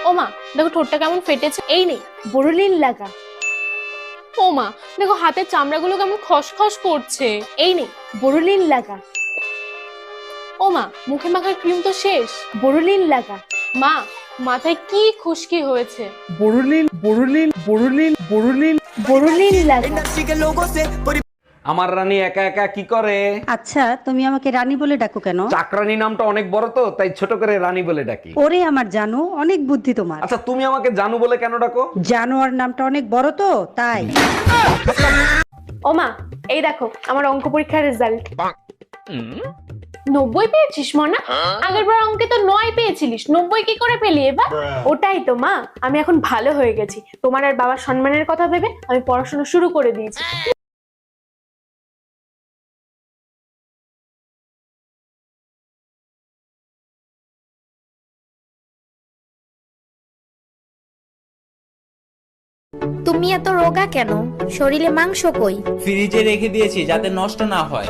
ও মা দেখো ঠোঁটটা কেমন ফেটেছে। এই নেই বোরোলিন লাগা। ও মা দেখো হাতের চামড়াগুলো কেমন খসখস করছে। এই নেই বোরোলিন লাগা। ও মা মুখে মাখার ক্রিম তো শেষ। বোরোলিন লাগা। মা মাথায় কি খুশকি হয়েছে। বোরোলিন বোরোলিন বোরোলিন বোরোলিন বোরোলিন লাগা। আমার রানী একা একা কি করে? আচ্ছা তুমি আমাকে রানী বলে ডাকো কেন? চাকরানী নামটা অনেক বড় তো, তাই ছোট করে রানী বলে ডাকি। ওরে আমার জানো, অনেক বুদ্ধি তোমার। আচ্ছা তুমি আমাকে জানু বলে কেন ডাকো? জানোয়ার নামটা অনেক বড় তো তাই। ও মা এই দেখো আমার অঙ্ক পরীক্ষার রেজাল্ট। 90 পেয়েছিস মনা? আগের বার অঙ্কে তো 9 পেয়েছিলিস, 90 কি করে পেলি এবার? ওটাই তো মা, আমি এখন ভালো হয়ে গেছি। তোমার আর বাবার সম্মানের কথা ভেবে আমি পড়াশোনা শুরু করে দিয়েছি। তুমি এত রোগা কেন? শরীরে মাংস কই? ফ্রিজে রেখে দিয়েছি যাতে নষ্ট না হয়।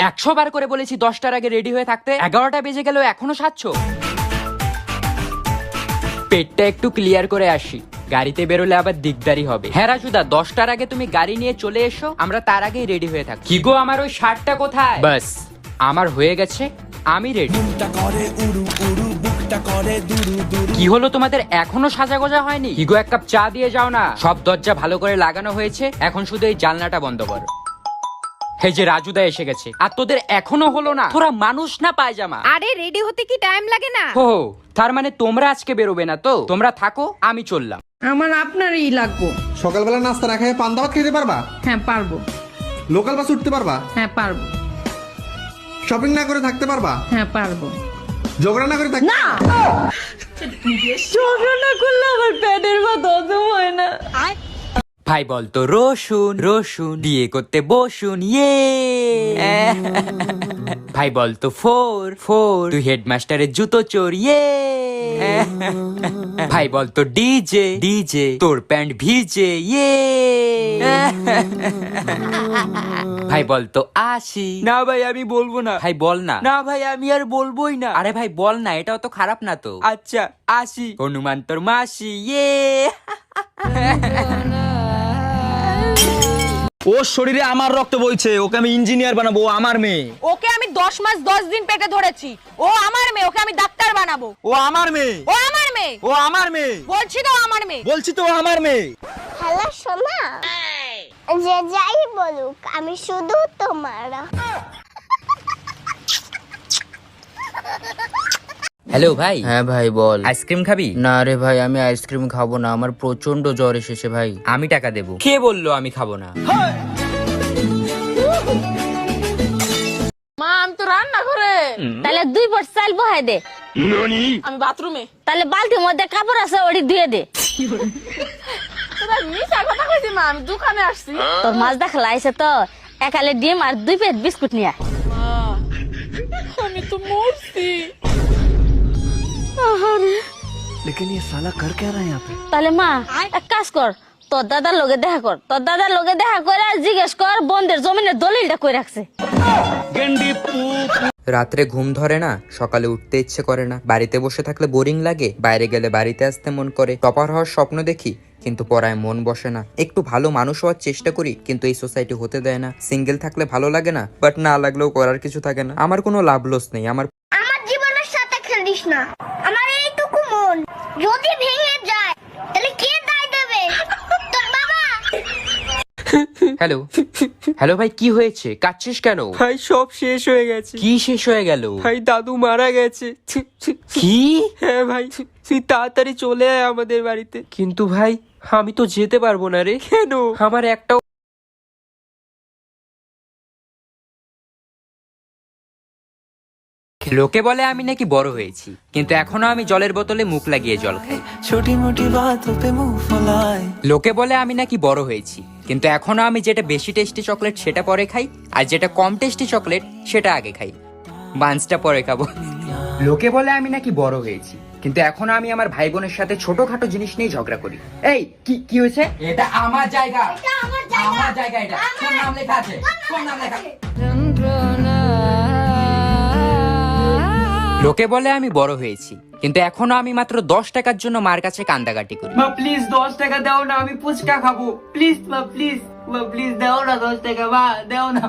100 বার করে বলেছি 10টার আগে রেডি হয়ে থাকতে, 11টা বেজে গেল এখনো সাজছ। পেটটা একটু ক্লিয়ার করে আসি, গাড়িতে বেরোলে আবার দিকদারি হবে। হ্যাঁ রাজুদা 10টার আগে তুমি গাড়ি নিয়ে চলে এসো, আমরা তার আগেই রেডি হয়ে থাকি। কি গো আমার ওই শার্টটা কোথায়? বাস আমার হয়ে গেছে, আমি রেডি। কি হলো তোমাদের এখনো সাজা গোজা হয়নি? কি গো এক কাপ চা দিয়ে যাও না। সব দরজা ভালো করে লাগানো হয়েছে, এখন শুধু এই জানলাটা বন্ধ করো। এই যে রাজুদা এসে গেছে, আর তোদের এখনো হলো না? তোরা মানুষ না পায়জামা? আরে রেডি হতে কি টাইম লাগে না? ও তার মানে তোমরা আজকে বেরোবে না তো? তোমরা থাকো, আমি চললাম। আমার আপনারই লাগবো। সকালবেলা নাস্তা না খেয়ে পান্তা ভাত খেতে পারবা? হ্যাঁ পারবো। লোকাল বাস উঠতে পারবা? হ্যাঁ পারবো। শপিং না করে থাকতে পারবা? হ্যাঁ পারবো। ঝগড়া না করে থাকতে? না ঝগড়া না করলে আমার পেটের ভাত হজম হয় না। ভাই বলতো রসুন রসুন বিয়ে করতে বসুন, ইয়ে। ভাই বলতো ফোর ফোর তুই হেডমাস্টারের জুতো চোর, ইয়ে। ভাই বলতো ডিজে ডিজে তোর প্যান্ট ভিজে, ইয়ে। ভাই বলতো আসি। না ভাই আমি বলবো না। ভাই বল না। না ভাই আমি আর বলবোই না। আরে ভাই বল না, এটাও তো খারাপ না তো। আচ্ছা আসি। হনুমান তোর মাসি, ইয়ে। ওর শরীরে আমার রক্ত বইছে, ওকে আমি ইঞ্জিনিয়ার বানাবো। ও আমার মেয়ে। ওকে আমি 10 মাস 10 দিন পেটে ধরেছি। ও আমার মেয়ে, ওকে আমি ডাক্তার বানাবো। ও আমার মেয়ে। ও আমার মেয়ে। ও আমার মেয়ে। বলছি তো আমার মেয়ে। বলছি তো আমার মেয়ে। হ্যালো সোনা, যে যাই বলুক আমি শুধু তোমার। হ্যালো ভাই। হ্যাঁ ভাই বল। আইসক্রিম খাবি? না রে ভাই আমি আইসক্রিম খাবো না, আমার প্রচন্ড জ্বর এসেছে ভাই। আমি টাকা দেবো। কে বললো আমি খাবো না? মা আমি তো রান্না করে। তাহলে 2 পট চাল বহাই দে। আমি বাথরুমে। তাহলে বালতির মধ্যে কাপড় আছে ওটি ধুয়ে দে। তোরা মিছা কথা কইছিস মা, আমি দোকানে আসছি। তোর মাছ দেখা আইছে তো, একালে ডিম আর 2 প্যাকেট বিস্কুট নিয়া। আমি তো মরছি। लेकिन ये साला कर क्या रहा है यहाँ पे? তাহলে মা এক কাজ কর, তোর দাদার লগে দেখা কর। তোর দাদার লগে দেখা করে জিজ্ঞেস কর বন্ধের জমিনের দলিলটা কই রাখছে। রাত্রে ঘুম ধরে না, সকালে উঠতে ইচ্ছে করে না, বাড়িতে বসে থাকলে বোরিং লাগে, বাইরে গেলে বাড়িতে আসতে মন করে, টপার হওয়ার স্বপ্ন দেখি কিন্তু পড়ায় মন বসে না, একটু ভালো মানুষ হওয়ার চেষ্টা করি কিন্তু এই সোসাইটি হতে দেয় না, সিঙ্গেল থাকলে ভালো লাগে না বাট না লাগলেও করার কিছু থাকে না, আমার কোনো লাভ লস নেই। আমার জীবনের সাথে খেলিস না, আমার এইটুকু মন যদি ভেঙে যায় তাহলে কে দায় দেবে? তোর বাবা। হ্যালো হ্যালো ভাই কি হয়েছে? কাঁদছিস কেন? ভাই সব শেষ হয়ে গেছে। কি শেষ হয়ে গেল? ভাই দাদু মারা গেছে। কি? হ্যাঁ ভাই তুই তাড়াতাড়ি চলে আয় আমাদের বাড়িতে। কিন্তু ভাই আমি তো যেতে পারবো না রে। কেন? আমার একটাও লোকে বলে আমি নাকি বড় হয়েছি, কিন্তু এখনো আমি জলের বোতলে মুখ লাগিয়ে জল খাই। ছোটি মোটি বাতোं पे मुंह फुलाए। লোকে বলে আমি নাকি বড় হয়েছি, কিন্তু এখনো আমি যেটা বেশি টেস্টি চকলেট সেটা পরে খাই, আর যেটা কম টেস্টি চকলেট সেটা আগে খাই। বান্সটা পরে খাবো। লোকে বলে আমি নাকি বড় হয়েছি, কিন্তু এখনো আমি আমার ভাই বোনের সাথে ছোটখাটো জিনিস নিয়ে ঝগড়া করি। এই কি হয়েছে? এটা আমার জায়গা, আমার জায়গা। এটা কোন নাম লেখা আছে? কোন নাম লেখা? লোকে বলে আমি বড় হয়েছি, কিন্তু এখনো আমি মাত্র 10 টাকার জন্য মার কাছে কান্দাকাটি করি। মা প্লিজ 10 টাকা দাও না, আমি ফুচকা খাবো। প্লিজ মা, প্লিজ মা, প্লিজ দাও না 10 টাকা, মা দাও না।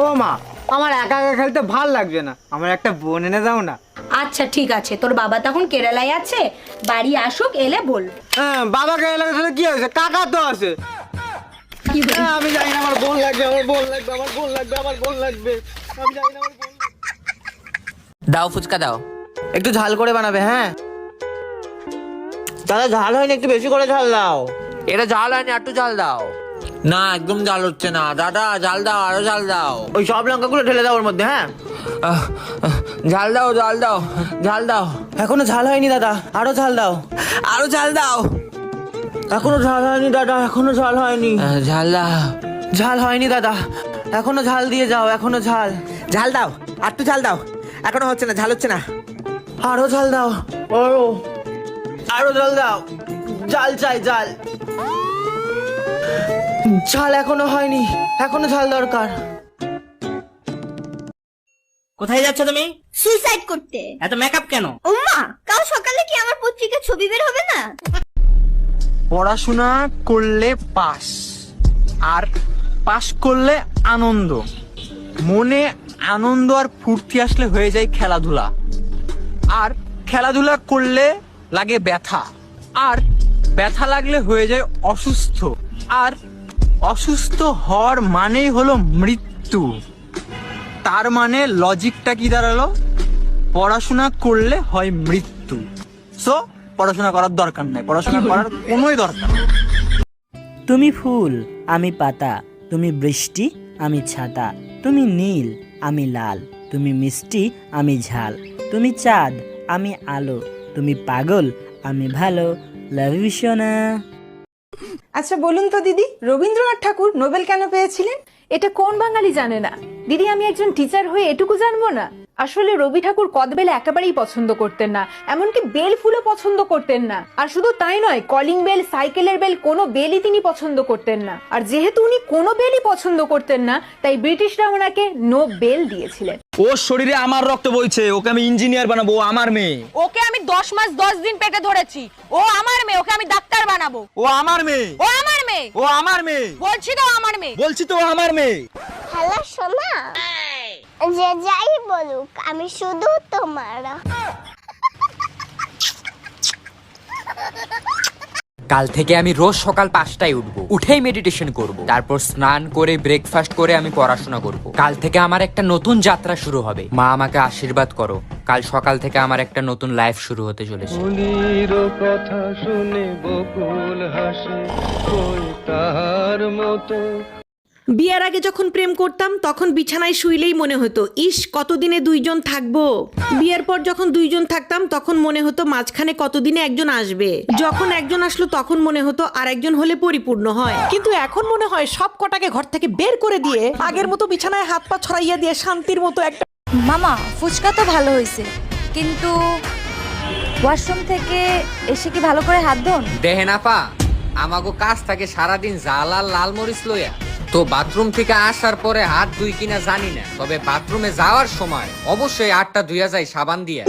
ও মা, আমার একা একা খেলতে ভাল লাগছে না, আমার একটা বোন এনে দাও না। আচ্ছা ঠিক আছে, তোর বাবা তখন কেরালায় আছে, বাড়ি আসুক, এলে বল। হ্যাঁ, বাবাকে এলাকা তাহলে কি হয়েছে, কাকা তো আছে। হ্যাঁ, আমি জানি না, আমার বোন লাগবে, আমার বোন লাগবে, আমার বোন লাগবে, আমার বোন লাগবে, আমি জানি না, আমার বোন লাগবে। দাও ফুচকা দাও। একটু ঝাল করে বানাবে। হ্যাঁ দাদা, ঝাল হয়নি, একটু বেশি করে ঝাল দাও। এটা জাল হয়নি, একটু জাল দাও। না, একদম ঝাল হচ্ছে না দাদা, ঝাল দাও, আরো ঝাল দাও। ওই সব লঙ্কাগুলো ঢেলে দাও ওর মধ্যে। হ্যাঁ, ঝাল দাও, ঝাল দাও, ঝাল দাও। এখনো ঝাল হয়নি দাদা, আরো ঝাল দাও, আরো ঝাল দাও। এখনো ঝাল হয়নি দাদা, এখনো ঝাল হয়নি। ঝাল দাও। ঝাল হয়নি দাদা, এখনো ঝাল দিয়ে যাও, এখনো ঝাল। ঝাল দাও, আর একটু ঝাল দাও, এখনো হচ্ছে না, ঝাল হচ্ছে না। আরো ঝাল দাও, আরো ঝাল দাও, ঝাল চাই, ঝাল। ঝাল এখনো হয়নি, এখনো ঝাল দরকার। কোথায় যাচ্ছ তুমি? সুইসাইড করতে। এত মেকআপ কেন? ওমা, কাল সকালে কি আমার পত্রিকা ছবি বের হবে না? পড়াশোনা করলে পাস, আর পাস করলে আনন্দ। মনে আনন্দ আর ফুর্তি আসলে হয়ে যায় খেলাধুলা, আর খেলাধুলা করলে লাগে ব্যথা, আর ব্যথা লাগলে হয়ে যায় অসুস্থ, আর অসুস্থ হওয়ার মানেই হলো মৃত্যু। তার মানে লজিকটা কি দাঁড়ালো? পড়াশোনা করলে হয় মৃত্যু। সো পড়াশোনা করার দরকার নাই, পড়াশোনা করার কোনোই দরকার নেই। তুমি ফুল, আমি পাতা, তুমি বৃষ্টি, আমি ছাতা, তুমি নীল, আমি লাল, তুমি মিষ্টি, আমি ঝাল, তুমি চাঁদ, আমি আলো, তুমি পাগল, আমি ভালো। লাভ ইউ সোনা। আচ্ছা বলুন তো দিদি, রবীন্দ্রনাথ ঠাকুর নোবেল কেন পেয়েছিলেন? এটা কোন বাঙালি জানে না? দিদি, আমি একজন টিচার হয়ে এটুকু জানবো না? আসলে রবি ঠাকুর কদবেল একেবারেই পছন্দ করতেন না, এমনকি বেল ফুলও পছন্দ করতেন না। আর শুধু তাই নয়, কলিং বেল, সাইকেলের বেল, কোনো বেলই তিনি পছন্দ করতেন না। আর যেহেতু উনি কোনো বেলই পছন্দ করতেন না, তাই ব্রিটিশরা ওনাকে নো বেল দিয়েছিলেন। ওর শরীরে আমার রক্ত বইছে, ওকে আমি ইঞ্জিনিয়ার বানাবো, ও আমার মেয়ে। ওকে আমি 10 মাস 10 দিন পেটে ধরেছি, ও আমার মেয়ে, ওকে আমি ডাক্তার বানাবো। ও আমার মেয়ে, ও আমার মেয়ে, ও আমার মেয়ে, বলছি তো আমার মেয়ে, বলছি তো আমার মেয়ে। হ্যালো সোনা, যে যাই বলুক আমি শুধু তোমার। কাল থেকে আমি রোজ সকাল 5টায় উঠবো, উঠেই মেডিটেশন করব, তারপর স্নান করে ব্রেকফাস্ট করে আমি পড়াশোনা করব। কাল থেকে আমার একটা নতুন যাত্রা শুরু হবে। মা আমাকে আশীর্বাদ করো, কাল সকাল থেকে আমার একটা নতুন লাইফ শুরু হতে চলেছে। কথা শুনে বকুল হাসে, কই তাহার মতো। বিয়ের আগে যখন প্রেম করতাম তখন বিছানায় শুইলেই মনে হতো ইস কতদিনে দুইজন থাকবো। বিয়ের পর যখন দুইজন থাকতাম তখন মনে হতো মাঝখানে কতদিনে একজন আসবে। যখন একজন আসলো তখন মনে হতো আর একজন হলে পরিপূর্ণ হয়। কিন্তু এখন মনে হয় সব কটাকে ঘর থেকে বের করে দিয়ে আগের মতো বিছানায় হাত পা ছড়াইয়া দিয়ে শান্তির মতো একটা। মামা ফুচকা তো ভালো হয়েছে, কিন্তু ওয়াশরুম থেকে এসে কি ভালো করে হাত ধোন? দেখেন আপা, আমাগো কাজ থাকে সারাদিন জাল আর লাল মরিচ লইয়া, তো বাথরুম থেকে আসার পরে হাত ধুই কিনা জানি না, তবে বাথরুমে যাওয়ার সময় অবশ্যই হাতটা ধুইয়া যায় সাবান দিয়া।